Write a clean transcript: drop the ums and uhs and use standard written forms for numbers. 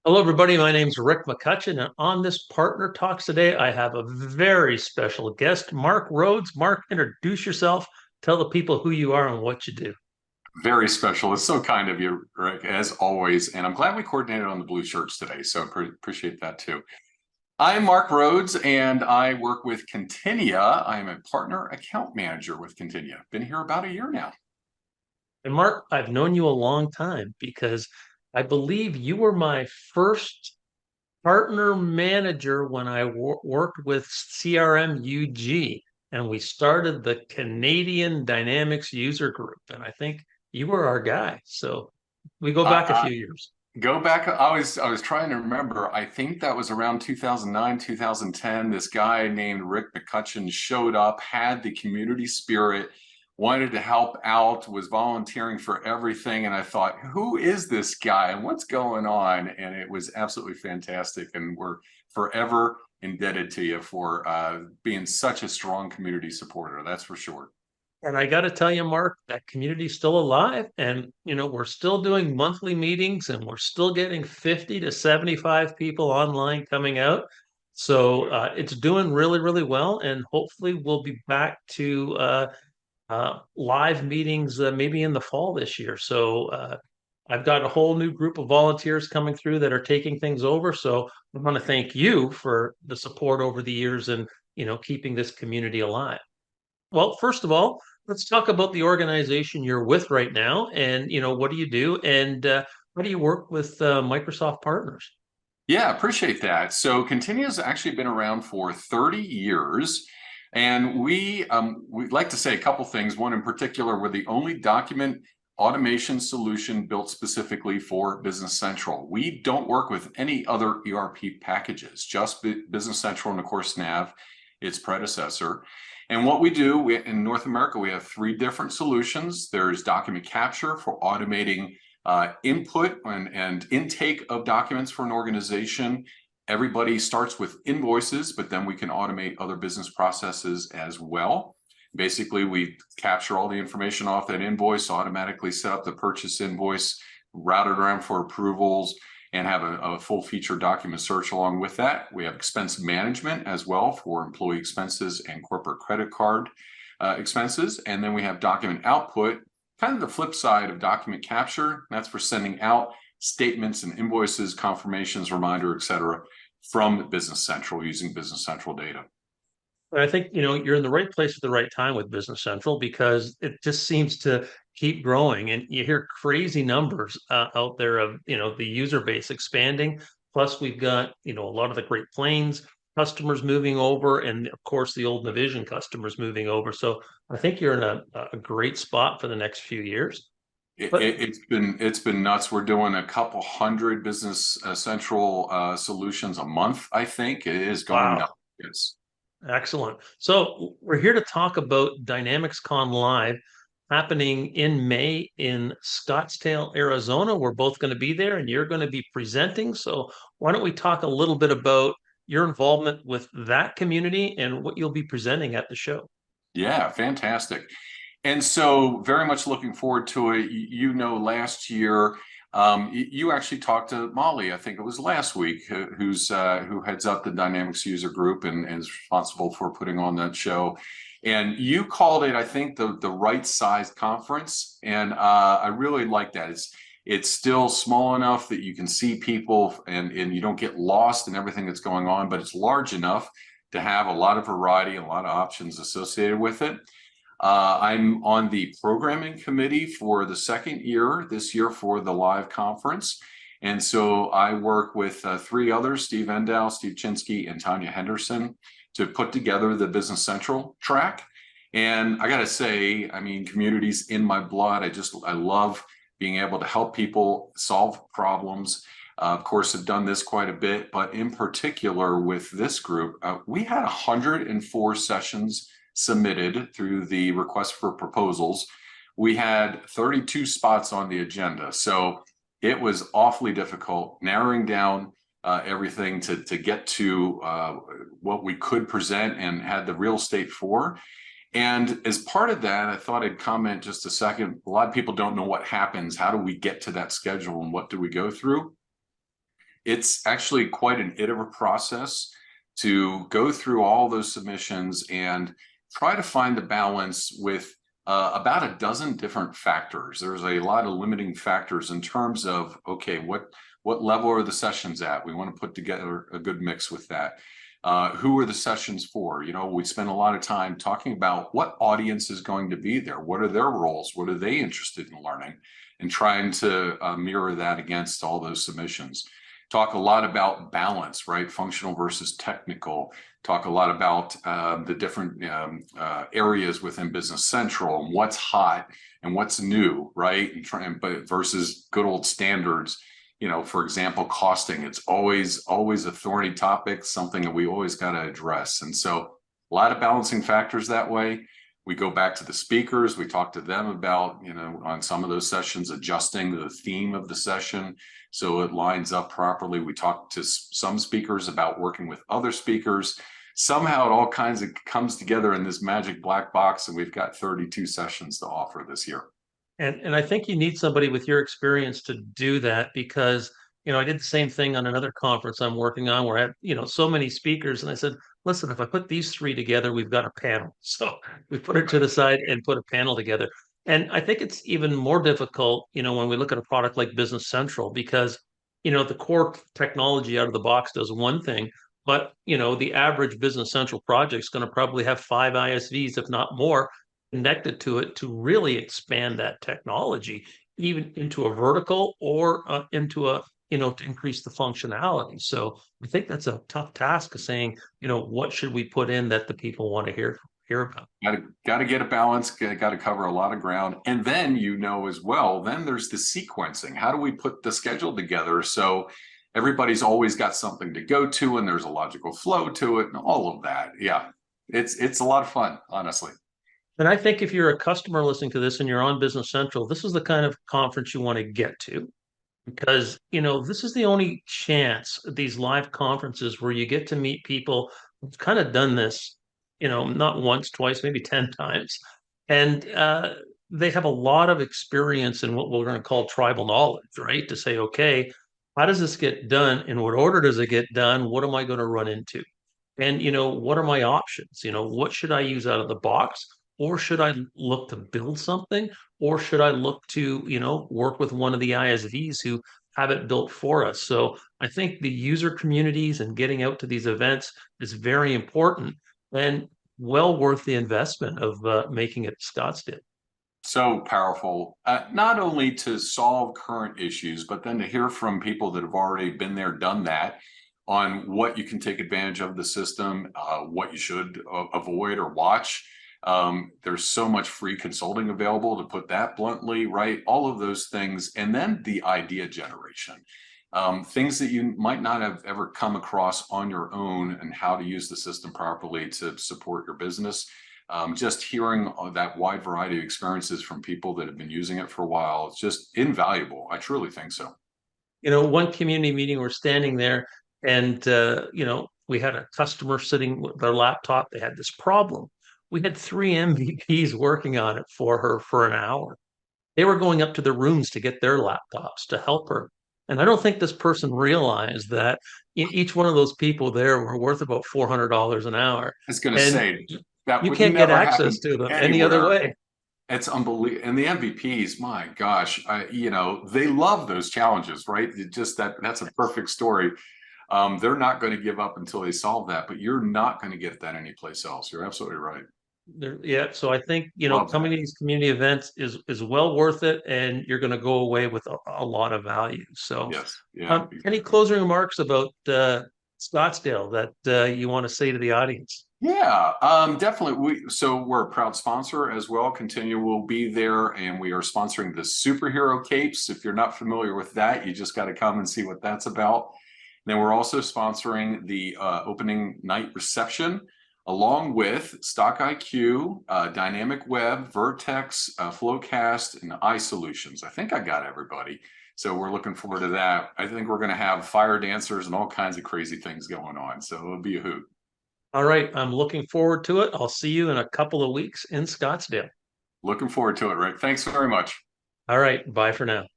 Hello, everybody. My name's Rick McCutcheon, and on this Partner Talks today, I have a very special guest, Mark Rhodes. Mark, introduce yourself. Tell the people who you are and what you do. Very special. It's so kind of you, Rick, as always. And I'm glad we coordinated on the blue shirts today. So appreciate that too. I'm Mark Rhodes and I work with Continia. I am a partner account manager with Continia. Been here about a year now. And Mark, I've known you a long time because I believe you were my first partner manager when I worked with CRM UG, and we started the Canadian Dynamics user group. And I think you were our guy. So we go back a I, few years. Go back. I was trying to remember. I think that was around 2009, 2010. This guy named Rick McCutcheon showed up, had the community spirit, wanted to help out, was volunteering for everything. And I thought, who is this guy and what's going on? And it was absolutely fantastic. And we're forever indebted to you for being such a strong community supporter. That's for sure. And I got to tell you, Mark, that community's still alive. And, we're still doing monthly meetings and we're still getting 50 to 75 people online coming out. So it's doing really, really well. And hopefully we'll be back to live meetings maybe in the fall this year. So I've got a whole new group of volunteers coming through that are taking things over. So I want to thank you for the support over the years and, keeping this community alive. Well, first of all, let's talk about the organization you're with right now, and what do you do, and how do you work with Microsoft partners? Yeah, appreciate that. So Continia's actually been around for 30 years. And we'd like to say a couple things. One in particular, we're the only document automation solution built specifically for Business Central. We don't work with any other ERP packages, just Business Central and of course Nav, its predecessor. And what we do in North America, we have three different solutions. There's document capture for automating input and intake of documents for an organization. Everybody starts with invoices, but then we can automate other business processes as well. Basically, we capture all the information off that invoice, automatically set up the purchase invoice, route it around for approvals, and have a full feature document search along with that. We have expense management as well for employee expenses and corporate credit card expenses. And then we have document output, kind of the flip side of document capture. That's for sending out statements and invoices, confirmations, reminder, et cetera, from Business Central using Business Central data. I think you're in the right place at the right time with Business Central because it just seems to keep growing, and you hear crazy numbers out there of the user base expanding. Plus, we've got a lot of the Great Plains customers moving over, and of course the old Navision customers moving over. So I think you're in a great spot for the next few years. But It's been nuts. We're doing a couple hundred Business Central solutions a month. I think it is going wow. nuts. Yes. Excellent. So we're here to talk about DynamicsCon Live happening in May in Scottsdale, Arizona. We're both going to be there and you're going to be presenting. So why don't we talk a little bit about your involvement with that community and what you'll be presenting at the show? Yeah, fantastic. And so very much looking forward to it. Last year, you actually talked to Molly, I think it was last week, who heads up the Dynamics user group and is responsible for putting on that show. And you called it, I think, the right sized conference. And I really like that. It's still small enough that you can see people and you don't get lost in everything that's going on, but it's large enough to have a lot of variety, a lot of options associated with it. I'm on the programming committee for the second year this year for the live conference. And so I work with three others, Steve Endow, Steve Chinsky, and Tanya Henderson, to put together the Business Central track. And I got to say, I mean, community's in my blood. I love being able to help people solve problems. Of course, have done this quite a bit, but in particular with this group, we had 104 sessions submitted through the request for proposals. We had 32 spots on the agenda. So it was awfully difficult narrowing down everything to get to what we could present and had the real estate for. And as part of that, I thought I'd comment just a second. A lot of people don't know what happens. How do we get to that schedule and what do we go through? It's actually quite an iterative process to go through all those submissions and try to find the balance with about a dozen different factors. There's a lot of limiting factors in terms of, okay, what level are the sessions at? We want to put together a good mix with that. Who are the sessions for? You know, we spend a lot of time talking about what audience is going to be there. What are their roles? What are they interested in learning? And trying to mirror that against all those submissions. Talk a lot about balance, right? Functional versus technical. Talk a lot about the different areas within Business Central and what's hot and what's new, right? But versus good old standards. You know, for example, costing, it's always a thorny topic, something that we always got to address. And so a lot of balancing factors that way. We go back to the speakers. We talk to them about, you know, on some of those sessions, adjusting the theme of the session so it lines up properly. We talk to some speakers about working with other speakers. Somehow it all kinds of comes together in this magic black box, and we've got 32 sessions to offer this year. And I think you need somebody with your experience to do that because, you know, I did the same thing on another conference I'm working on where I had, you know, so many speakers. And I said, listen, if I put these three together, we've got a panel. So we put it to the side and put a panel together. And I think it's even more difficult, you know, when we look at a product like Business Central, because, you know, the core technology out of the box does one thing, but, you know, the average Business Central project is going to probably have 5 ISVs, if not more, connected to it to really expand that technology even into a vertical or into a, you know, to increase the functionality. So I think that's a tough task of saying, you know, what should we put in that the people want to hear about? Got to get a balance, got to cover a lot of ground. And then, you know, as well, then there's the sequencing. How do we put the schedule together so everybody's always got something to go to and there's a logical flow to it and all of that? Yeah, it's a lot of fun, honestly. And I think if you're a customer listening to this and you're on Business Central, this is the kind of conference you want to get to because, you know, this is the only chance these live conferences where you get to meet people who've kind of done this, you know, not once, twice, maybe 10 times. And they have a lot of experience in what we're going to call tribal knowledge, right? To say, okay, how does this get done? In what order does it get done? What am I going to run into? And, you know, what are my options? You know, what should I use out of the box? Or should I look to build something? Or should I look to, you know, work with one of the ISVs who have it built for us? So I think the user communities and getting out to these events is very important and well worth the investment of making it Scottsdale. So powerful, not only to solve current issues, but then to hear from people that have already been there, done that, on what you can take advantage of the system, what you should avoid or watch. There's so much free consulting available, to put that bluntly, right? All of those things. And then the idea generation, things that you might not have ever come across on your own and how to use the system properly to support your business. Just hearing that wide variety of experiences from people that have been using it for a while, it's just invaluable. I truly think so. You know, one community meeting, we're standing there and, you know, we had a customer sitting with their laptop. They had this problem. We had 3 MVPs working on it for her for an hour. They were going up to their rooms to get their laptops to help her. And I don't think this person realized that each one of those people there were worth about $400 an hour. I was going to And say that you would can't get never happen access to them any other anywhere. way. It's unbelievable. And the MVPs, my gosh, you know, they love those challenges, right? That's a perfect story. They're not going to give up until they solve that, but you're not going to get that anyplace else. You're absolutely right. Yeah, so I think, you know, Love coming that. to these community events is well worth it, and you're going to go away with a lot of value. So, Yes. Yeah. any closing remarks about Scottsdale that you want to say to the audience? Yeah, definitely. We're a proud sponsor as well. Continia will be there, and we are sponsoring the superhero capes. If you're not familiar with that, you just got to come and see what that's about. Then we're also sponsoring the opening night reception, along with Stock IQ, Dynamic Web, Vertex, Flowcast, and iSolutions. I think I got everybody. So we're looking forward to that. I think we're going to have fire dancers and all kinds of crazy things going on. So it'll be a hoot. All right, I'm looking forward to it. I'll see you in a couple of weeks in Scottsdale. Looking forward to it, Rick. Thanks very much. All right, bye for now.